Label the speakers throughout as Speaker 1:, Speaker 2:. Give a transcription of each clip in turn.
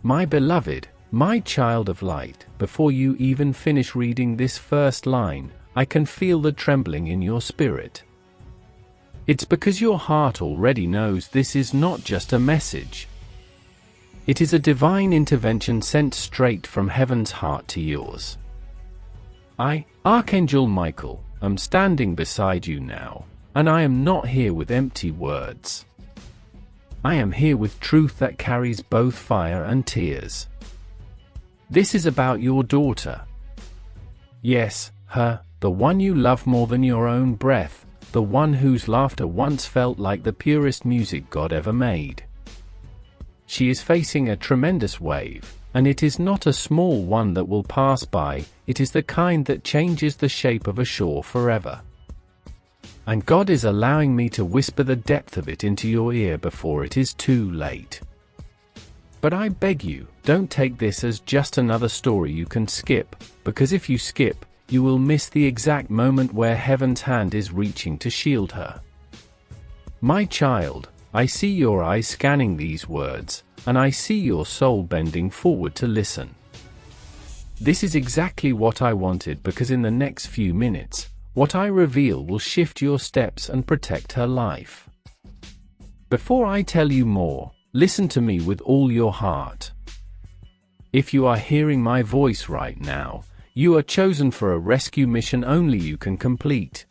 Speaker 1: My beloved, my child of light, before you even finish reading this first line, I can feel the trembling in your spirit. It's because your heart already knows this is not just a message. It is a divine intervention sent straight from heaven's heart to yours. I, Archangel Michael, am standing beside you now, and I am not here with empty words. I am here with truth that carries both fire and tears. This is about your daughter. Yes, her, the one you love more than your own breath, the one whose laughter once felt like the purest music God ever made. She is facing a tremendous wave, and it is not a small one that will pass by, it is the kind that changes the shape of a shore forever. And God is allowing me to whisper the depth of it into your ear before it is too late. But I beg you, don't take this as just another story you can skip, because if you skip, you will miss the exact moment where heaven's hand is reaching to shield her. My child, I see your eyes scanning these words, and I see your soul bending forward to listen. This is exactly what I wanted, because in the next few minutes, what I reveal will shift your steps and protect her life. Before I tell you more, listen to me with all your heart. If you are hearing my voice right now, you are chosen for a rescue mission only you can complete.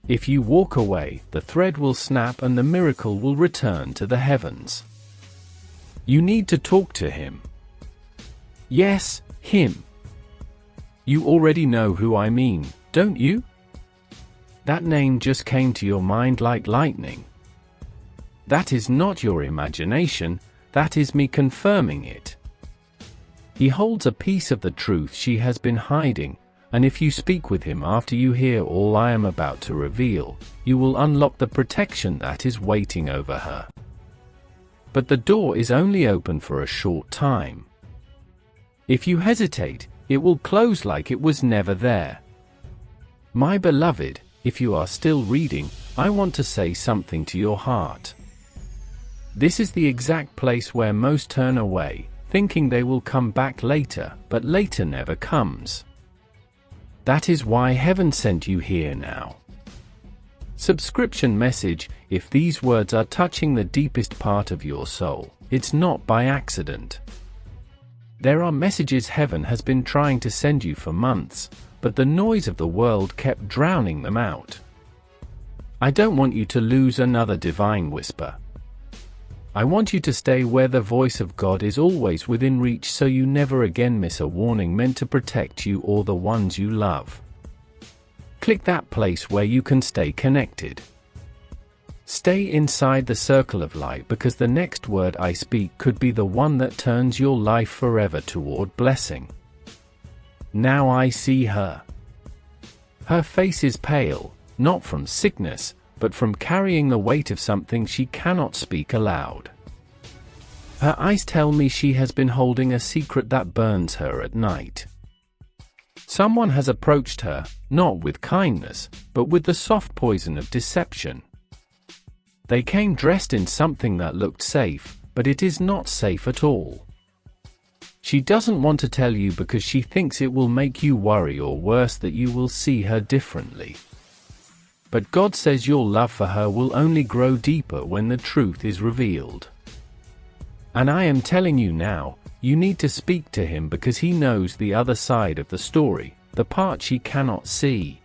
Speaker 1: If you walk away, the thread will snap and the miracle will return to the heavens. You need to talk to him. Yes, him. You already know who I mean, don't you? That name just came to your mind like lightning. That is not your imagination, that is me confirming it. He holds a piece of the truth she has been hiding, and if you speak with him after you hear all I am about to reveal, you will unlock the protection that is waiting over her. But the door is only open for a short time. If you hesitate, it will close like it was never there. My beloved, if you are still reading, I want to say something to your heart. This is the exact place where most turn away, thinking they will come back later, but later never comes. That is why heaven sent you here now. Subscription message: if these words are touching the deepest part of your soul, it's not by accident. There are messages heaven has been trying to send you for months, but the noise of the world kept drowning them out. I don't want you to lose another divine whisper. I want you to stay where the voice of God is always within reach, so you never again miss a warning meant to protect you or the ones you love. Click that place where you can stay connected. Stay inside the circle of light, because the next word I speak could be the one that turns your life forever toward blessing. Now I see her. Her face is pale, not from sickness, but from carrying the weight of something she cannot speak aloud. Her eyes tell me she has been holding a secret that burns her at night. Someone has approached her, not with kindness, but with the soft poison of deception. They came dressed in something that looked safe, but it is not safe at all. She doesn't want to tell you because she thinks it will make you worry, or worse, that you will see her differently. But God says your love for her will only grow deeper when the truth is revealed. And I am telling you now, you need to speak to him, because he knows the other side of the story, the part she cannot see.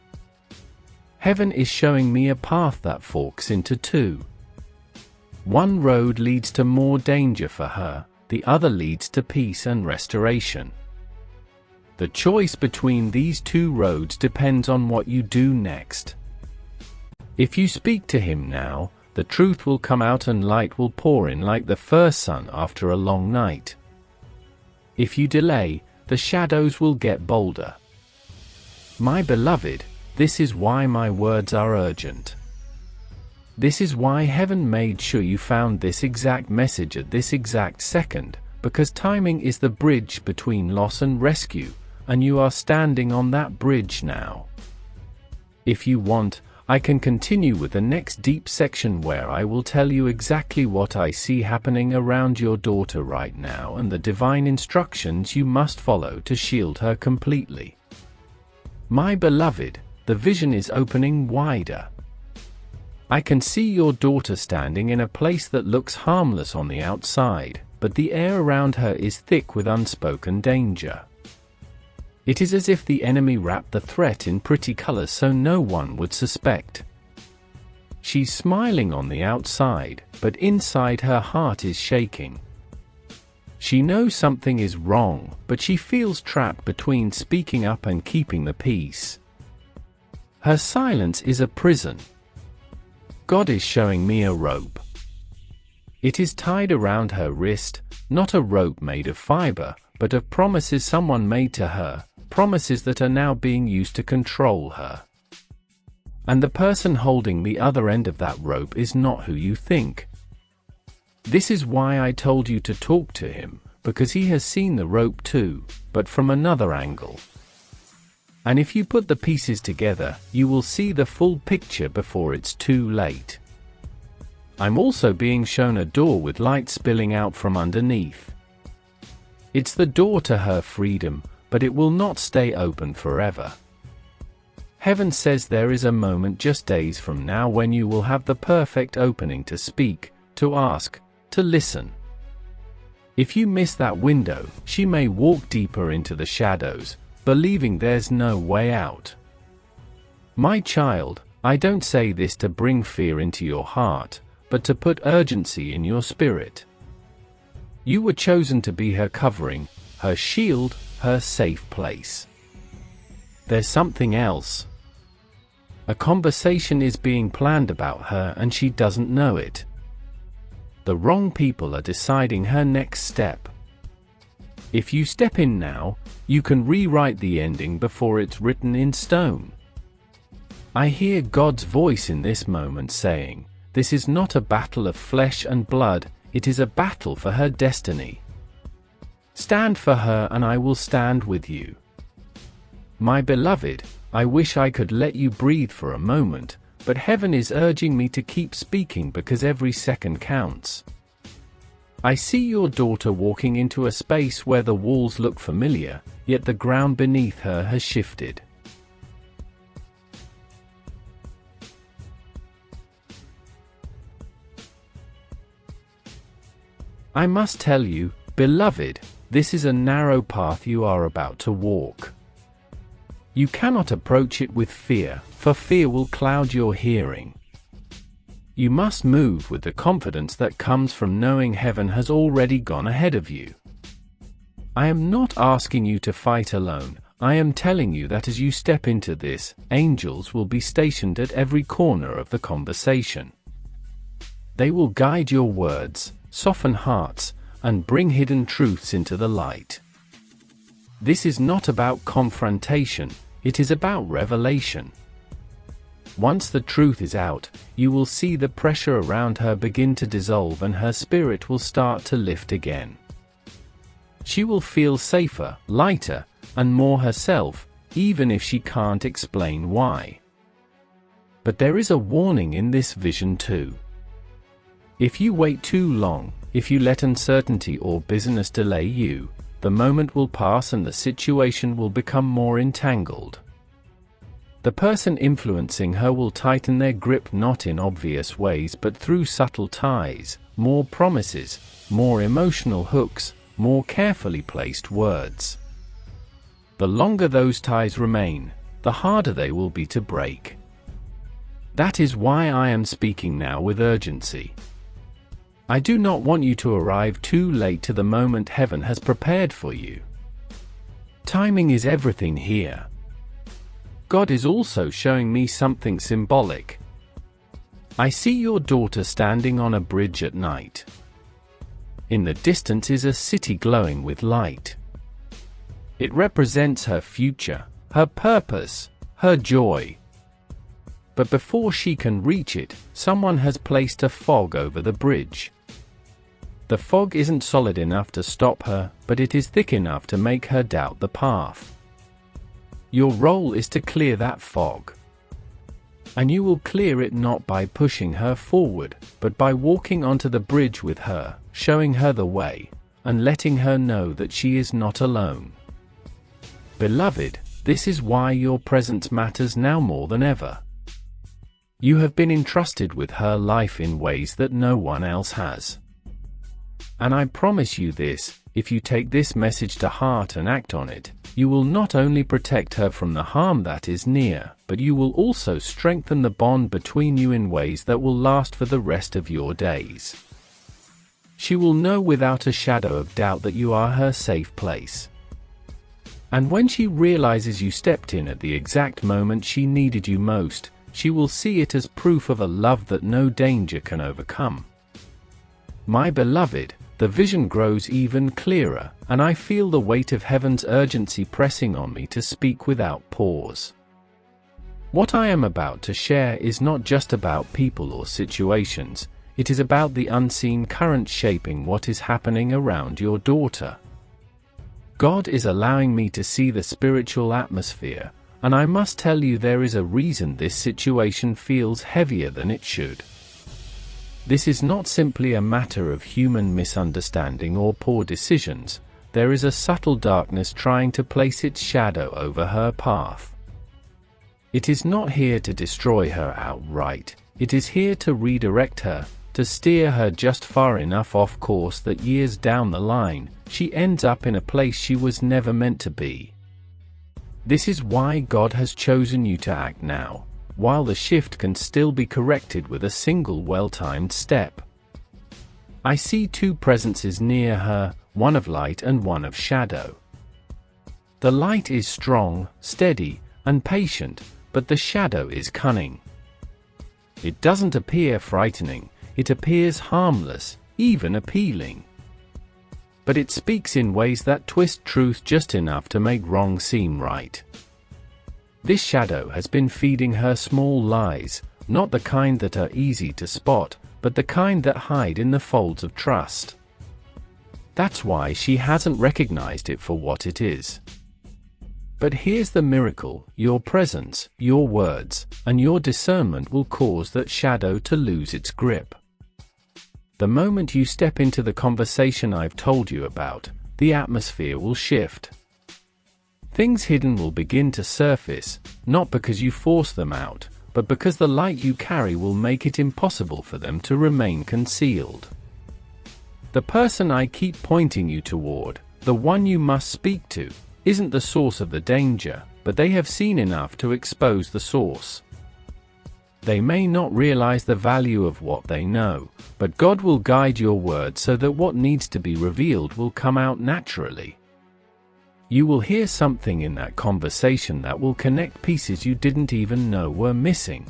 Speaker 1: Heaven is showing me a path that forks into two. One road leads to more danger for her, the other leads to peace and restoration. The choice between these two roads depends on what you do next. If you speak to him now, the truth will come out and light will pour in like the first sun after a long night. If you delay, the shadows will get bolder. My beloved, this is why my words are urgent. This is why heaven made sure you found this exact message at this exact second, because timing is the bridge between loss and rescue, and you are standing on that bridge now. If you want, I can continue with the next deep section where I will tell you exactly what I see happening around your daughter right now and the divine instructions you must follow to shield her completely. My beloved, the vision is opening wider. I can see your daughter standing in a place that looks harmless on the outside, but the air around her is thick with unspoken danger. It is as if the enemy wrapped the threat in pretty colors so no one would suspect. She's smiling on the outside, but inside her heart is shaking. She knows something is wrong, but she feels trapped between speaking up and keeping the peace. Her silence is a prison. God is showing me a rope. It is tied around her wrist, not a rope made of fiber, but of promises someone made to her, promises that are now being used to control her. And the person holding the other end of that rope is not who you think. This is why I told you to talk to him, because he has seen the rope too, but from another angle. And if you put the pieces together, you will see the full picture before it's too late. I'm also being shown a door with light spilling out from underneath. It's the door to her freedom, but it will not stay open forever. Heaven says there is a moment just days from now when you will have the perfect opening to speak, to ask, to listen. If you miss that window, she may walk deeper into the shadows, believing there's no way out. My child, I don't say this to bring fear into your heart, but to put urgency in your spirit. You were chosen to be her covering, her shield, her safe place. There's something else. A conversation is being planned about her and she doesn't know it. The wrong people are deciding her next step. If you step in now, you can rewrite the ending before it's written in stone. I hear God's voice in this moment saying, "This is not a battle of flesh and blood, it is a battle for her destiny. Stand for her and I will stand with you." My beloved, I wish I could let you breathe for a moment, but heaven is urging me to keep speaking because every second counts. I see your daughter walking into a space where the walls look familiar, yet the ground beneath her has shifted. I must tell you, beloved, this is a narrow path you are about to walk. You cannot approach it with fear, for fear will cloud your hearing. You must move with the confidence that comes from knowing heaven has already gone ahead of you. I am not asking you to fight alone, I am telling you that as you step into this, angels will be stationed at every corner of the conversation. They will guide your words, soften hearts, and bring hidden truths into the light. This is not about confrontation, it is about revelation. Once the truth is out, you will see the pressure around her begin to dissolve and her spirit will start to lift again. She will feel safer, lighter, and more herself, even if she can't explain why. But there is a warning in this vision too. If you wait too long, if you let uncertainty or business delay you, the moment will pass and the situation will become more entangled. The person influencing her will tighten their grip not in obvious ways but through subtle ties, more promises, more emotional hooks, more carefully placed words. The longer those ties remain, the harder they will be to break. That is why I am speaking now with urgency. I do not want you to arrive too late to the moment heaven has prepared for you. Timing is everything here. God is also showing me something symbolic. I see your daughter standing on a bridge at night. In the distance is a city glowing with light. It represents her future, her purpose, her joy. But before she can reach it, someone has placed a fog over the bridge. The fog isn't solid enough to stop her, but it is thick enough to make her doubt the path. Your role is to clear that fog. And you will clear it not by pushing her forward, but by walking onto the bridge with her, showing her the way, and letting her know that she is not alone. Beloved, this is why your presence matters now more than ever. You have been entrusted with her life in ways that no one else has. And I promise you this, if you take this message to heart and act on it, you will not only protect her from the harm that is near, but you will also strengthen the bond between you in ways that will last for the rest of your days. She will know without a shadow of doubt that you are her safe place. And when she realizes you stepped in at the exact moment she needed you most, she will see it as proof of a love that no danger can overcome. My beloved, the vision grows even clearer, and I feel the weight of heaven's urgency pressing on me to speak without pause. What I am about to share is not just about people or situations, it is about the unseen current shaping what is happening around your daughter. God is allowing me to see the spiritual atmosphere, and I must tell you there is a reason this situation feels heavier than it should. This is not simply a matter of human misunderstanding or poor decisions, there is a subtle darkness trying to place its shadow over her path. It is not here to destroy her outright, it is here to redirect her, to steer her just far enough off course that years down the line, she ends up in a place she was never meant to be. This is why God has chosen you to act now, while the shift can still be corrected with a single well-timed step. I see two presences near her, one of light and one of shadow. The light is strong, steady, and patient, but the shadow is cunning. It doesn't appear frightening, it appears harmless, even appealing. But it speaks in ways that twist truth just enough to make wrong seem right. This shadow has been feeding her small lies, not the kind that are easy to spot, but the kind that hide in the folds of trust. That's why she hasn't recognized it for what it is. But here's the miracle: your presence, your words, and your discernment will cause that shadow to lose its grip. The moment you step into the conversation I've told you about, the atmosphere will shift. Things hidden will begin to surface, not because you force them out, but because the light you carry will make it impossible for them to remain concealed. The person I keep pointing you toward, the one you must speak to, isn't the source of the danger, but they have seen enough to expose the source. They may not realize the value of what they know, but God will guide your words so that what needs to be revealed will come out naturally. You will hear something in that conversation that will connect pieces you didn't even know were missing.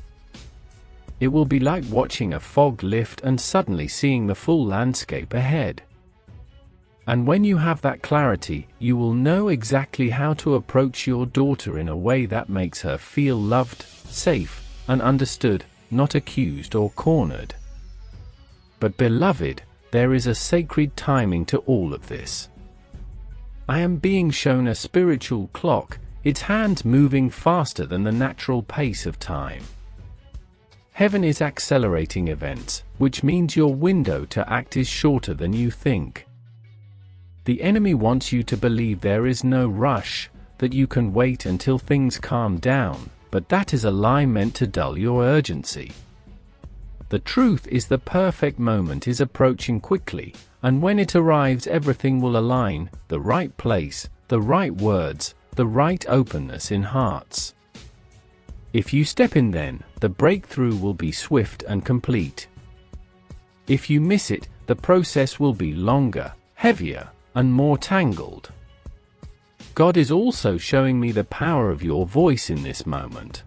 Speaker 1: It will be like watching a fog lift and suddenly seeing the full landscape ahead. And when you have that clarity, you will know exactly how to approach your daughter in a way that makes her feel loved, safe, and understood, not accused or cornered. But beloved, there is a sacred timing to all of this. I am being shown a spiritual clock, its hands moving faster than the natural pace of time. Heaven is accelerating events, which means your window to act is shorter than you think. The enemy wants you to believe there is no rush, that you can wait until things calm down, but that is a lie meant to dull your urgency. The truth is the perfect moment is approaching quickly, and when it arrives everything will align, the right place, the right words, the right openness in hearts. If you step in then, the breakthrough will be swift and complete. If you miss it, the process will be longer, heavier, and more tangled. God is also showing me the power of your voice in this moment.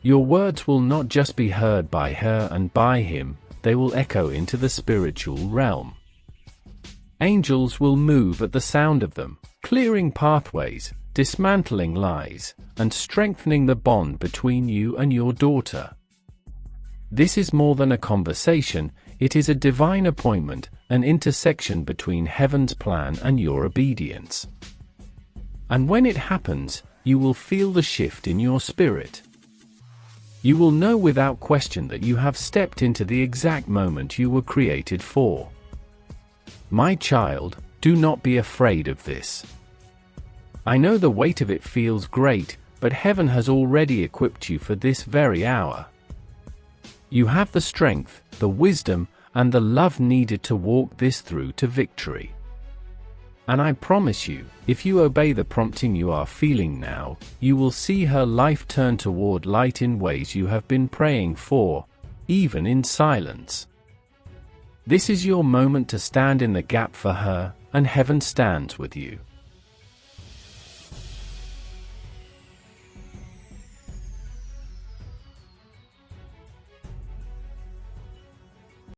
Speaker 1: Your words will not just be heard by her and by him, they will echo into the spiritual realm. Angels will move at the sound of them, clearing pathways, dismantling lies, and strengthening the bond between you and your daughter. This is more than a conversation, it is a divine appointment, an intersection between heaven's plan and your obedience. And when it happens, you will feel the shift in your spirit. You will know without question that you have stepped into the exact moment you were created for. My child, do not be afraid of this. I know the weight of it feels great, but heaven has already equipped you for this very hour. You have the strength, the wisdom, and the love needed to walk this through to victory. And I promise you, if you obey the prompting you are feeling now, you will see her life turn toward light in ways you have been praying for, even in silence. This is your moment to stand in the gap for her, and heaven stands with you.